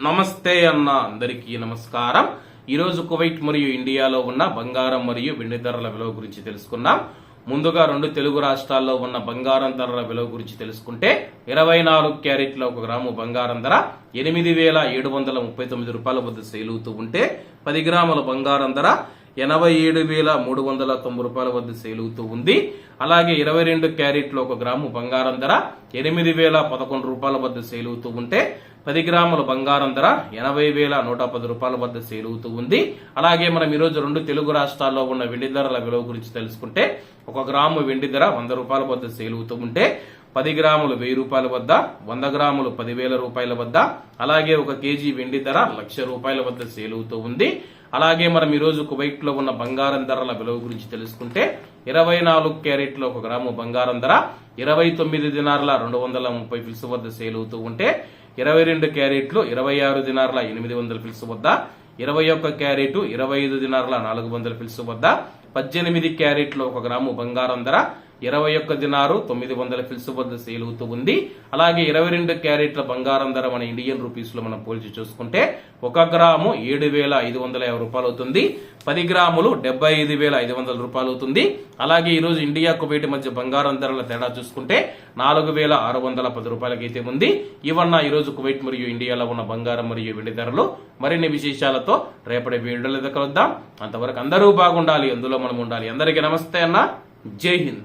నమస్తే అన్న అందరికీ నమస్కారం. ఈరోజు కువైట్ మరియు ఇండియాలో ఉన్న బంగారం మరియు వెండి ధరల విలువ గురించి తెలుసుకుందాం. ముందుగా రెండు తెలుగు రాష్ట్రాల్లో ఉన్న బంగారం ధరల విలువ గురించి తెలుసుకుంటే 24 క్యారెట్ల 1 గ్రాము బంగారం ధర 8,739 రూపాయల వద్ద సేల్ అవుతూ ఉంటే 10 గ్రాముల బంగారం ధర 87,390 రూపాయల వద్ద సేల్ అవుతూ ఉంది. అలాగే 22 క్యారెట్ల 1 గ్రాము బంగారం ధర 8,011 రూపాయల వద్ద సేల్ అవుతూ ఉంటే 10 గ్రాముల బంగారం ధర 80,110 రూపాయల వద్ద సేల్ అవుతూ ఉంది. అలాగే మనం ఈరోజు రెండు తెలుగు రాష్ట్రాల్లో ఉన్న వెండి ధరల విలువ గురించి తెలుసుకుంటే 1 గ్రాము వెండి ధర 100 రూపాయల వద్ద సేల్ అవుతూ ఉంటే 10 గ్రాములు 1000 రూపాయల వద్ద, 100 గ్రాములు 10,000 రూపాయల వద్ద, అలాగే 1 కేజీ వెండి ధర 1,00,000 రూపాయల వద్ద సేల్ అవుతూ ఉంది. అలాగే మనం ఈరోజు కువైట్ లో ఉన్న బంగారం ధరల విలువ గురించి తెలుసుకుంటే 24 క్యారెట్ల 1 గ్రాము బంగారం ధర 29 దినార్ల 230 ఫిల్స్ వద్ద సేల్ అవుతూ ఉంటే 22 క్యారెట్లు 26 దినార్ల 800 ఫిల్స్ వద్ద, 21 క్యారెట్ 25 దినార్ల 400 ఫిల్స్ వద్ద, 18 క్యారెట్లు 1 గ్రాము బంగారం ధర 21 దినారు 900 ఫిల్స్ వద్ద సేల్ అవుతూ ఉంది. అలాగే 22 క్యారెట్ల బంగారం ధర మన ఇండియన్ రూపీస్ లో మనం పోల్చి చూసుకుంటే 1 గ్రాము 7,550 రూపాయలు అవుతుంది. 10 గ్రాములు 75,500 రూపాయలు అవుతుంది. అలాగే ఈ రోజు ఇండియా కువైట్ మధ్య బంగారం ధరల తేడా చూసుకుంటే 4,610 రూపాయలకి అయితే ఉంది. ఇవన్న ఈ రోజు కువైట్ మరియు ఇండియాలో ఉన్న బంగారం మరియు వెండి ధరలు. మరిన్ని విశేషాలతో రేపటి వీడియోలో కలుద్దాం. అంతవరకు అందరూ బాగుండాలి, అందులో మనం ఉండాలి. అందరికీ నమస్తే అన్న, జై హింద్.